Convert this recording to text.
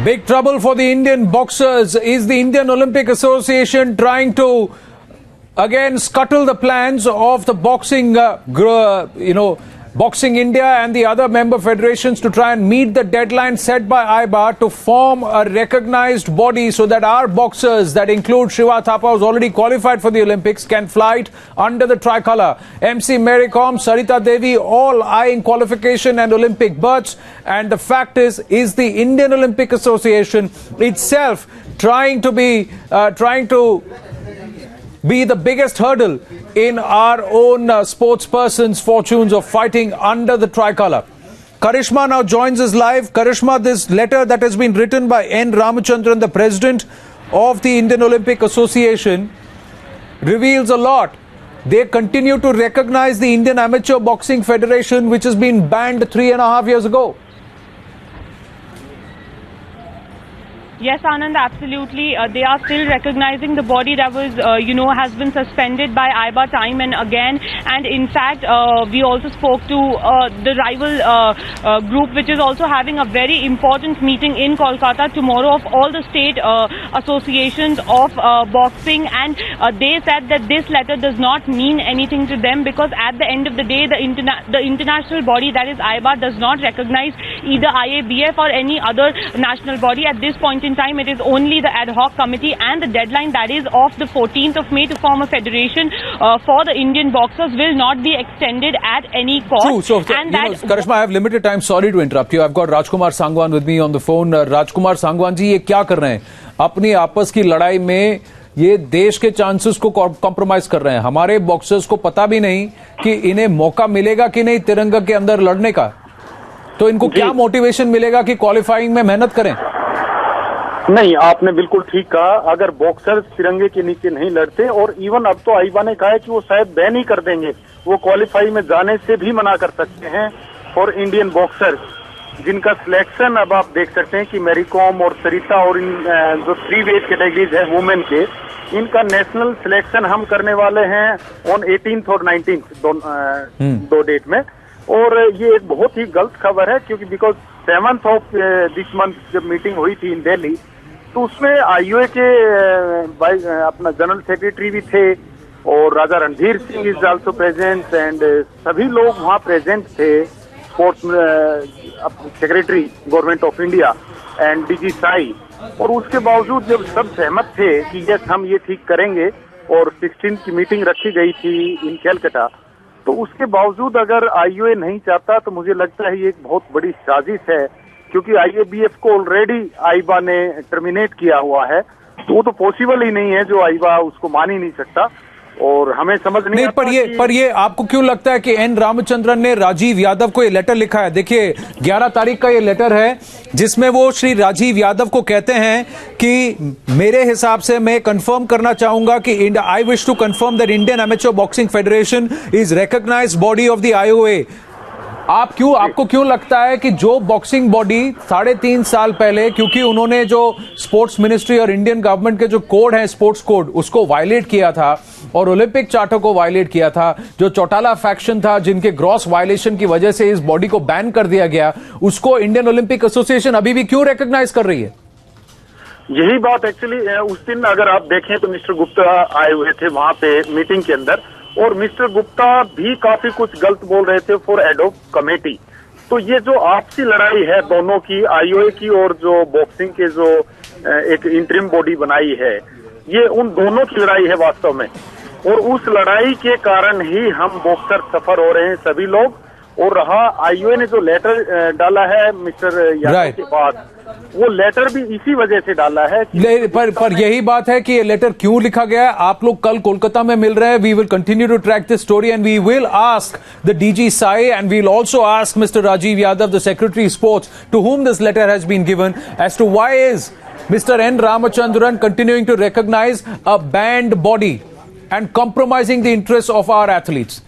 Big trouble for the Indian boxers. Is the Indian Olympic Association trying to again scuttle the plans of the boxing, Boxing India and the other member federations to try and meet the deadline set by AIBA to form a recognized body so that our boxers, that include Shiva Thapa, who's already qualified for the Olympics, can fly under the tricolour. MC Mary Kom, Sarita Devi, all eyeing qualification and Olympic berths. And the fact is the Indian Olympic Association itself trying to be the biggest hurdle in our own sportspersons' fortunes of fighting under the tricolour. Karishma now joins us live. Karishma, this letter that has been written by N. Ramachandran, the president of the Indian Olympic Association, reveals a lot. They continue to recognize the Indian Amateur Boxing Federation, which has been banned 3.5 years ago. Yes, Anand, absolutely. They are still recognizing the body that was, has been suspended by AIBA time and again. And in fact, we also spoke to the rival group, which is also having a very important meeting in Kolkata tomorrow of all the state associations of boxing. And they said that this letter does not mean anything to them because at the end of the day, the international body, that is AIBA, does not recognize either IABF or any other national body. At this point in time, it is only the ad hoc committee, and the deadline, that is of the 14th of May, to form a federation for the Indian boxers will not be extended at any cost. True. So, Karishma, I have limited time. Sorry to interrupt you. I've got Rajkumar Sangwan with me on the phone. Rajkumar Sangwan जी, ये क्या कर रहे हैं? अपनी आपस की लड़ाई में ये देश के चांसेस को कॉम्प्रोमाइज कर रहे हैं. हमारे बॉक्सर्स को पता भी नहीं कि इन्हें मौका मिलेगा कि नहीं तिरंगा के अंदर लड़ने का. तो इनको क्या मोटिवेशन मिलेगा कि क्वालिफाइंग में मेहनत करें? नहीं, आपने बिल्कुल ठीक कहा. अगर बॉक्सर्स तिरंगे के नीचे नहीं लड़ते, और इवन अब तो आईबा ने कहा है कि वो शायद बैन ही कर देंगे, वो क्वालिफाई में जाने से भी मना कर सकते हैं फॉर इंडियन बॉक्सर्स, जिनका सिलेक्शन अब आप देख सकते हैं कि मैरी कॉम और सरिता और इन जो 3 वेट कैटेगरीज है वुमेन के, इनका नेशनल सिलेक्शन हम करने वाले हैं ऑन 18th और 19th दो डेट में. और ये एक बहुत ही गलत खबर है, क्योंकि because 7th of this month जब मीटिंग हुई थी इन दिल्ली, तो उसमें आईओए के अपना जनरल सेक्रेटरी भी थे और Raja Randhir Singh is also present and सभी लोग वहाँ प्रेजेंट थे, sports secretary government of India and DG SAI. और उसके बावजूद जब सब सहमत थे कि यस हम ये ठीक करेंगे और 16 की मीटिंग रखी गई थी इन कैलकाटा, तो उसके बावजूद अगर आईओए नहीं चाहता तो मुझे लगता है ये एक बहुत बड़ी साजिश है, क्योंकि आईएबीएफ को ऑलरेडी आईबा ने टर्मिनेट किया हुआ है. तो वो तो पॉसिबल ही नहीं है, जो आईबा उसको मान ही नहीं सकता. और हमें समझ नहीं आता पर ये आपको क्यों लगता है कि एन रामचंद्रन ने राजीव यादव को ये लेटर लिखा है? देखिए 11 तारीख का ये लेटर है जिसमें वो श्री राजीव यादव को कहते हैं कि मेरे हिसाब से मैं कंफर्म करना चाहूंगा कि I wish to confirm that Indian amateur boxing federation is recognised body of the IOA. आपको क्यों लगता है कि जो बॉक्सिंग बॉडी 3.5 साल पहले, क्योंकि उन्होंने जो स्पोर्ट्स मिनिस्ट्री और इंडियन गवर्नमेंट के जो कोड है स्पोर्ट्स कोड, उसको वायलेट किया था और ओलंपिक चार्टर को वायलेट किया था, जो चौटाला फैक्शन था जिनके ग्रॉस वायलेशन की वजह से इस बॉडी को बैन कर दिया गया, उसको इंडियन ओलंपिक एसोसिएशन अभी भी क्यों रिकॉग्नाइज कर रही है? यही बात एक्चुअली उस दिन अगर आप देखें तो मिस्टर गुप्ता आए हुए थे वहां पे मीटिंग के अंदर, और मिस्टर गुप्ता भी काफी कुछ गलत बोल रहे थे फॉर एड ऑफ कमेटी. तो ये जो आपसी लड़ाई है दोनों की, आईओए की और जो बॉक्सिंग के जो एक इंटरिम बॉडी बनाई है, ये उन दोनों की लड़ाई है वास्तव में. और उस लड़ाई के कारण ही हम बॉक्सर सफर हो रहे हैं सभी लोग. और रहा आईओए ने जो लेटर डाला है मिस्टर यादव के बाद, वो लेटर भी इसी वजह से डाला है पर यही बात है कि ये लेटर क्यों लिखा गया है. आप लोग कल कोलकाता में मिल रहे हैं. We will continue to track this story and we will ask the DG SAI and we will also ask Mr Rajiv Yadav, the secretary sports, to whom this letter has been given, as to why is Mr. N. Ramachandran continuing to recognize a banned body and compromising the interests of our athletes.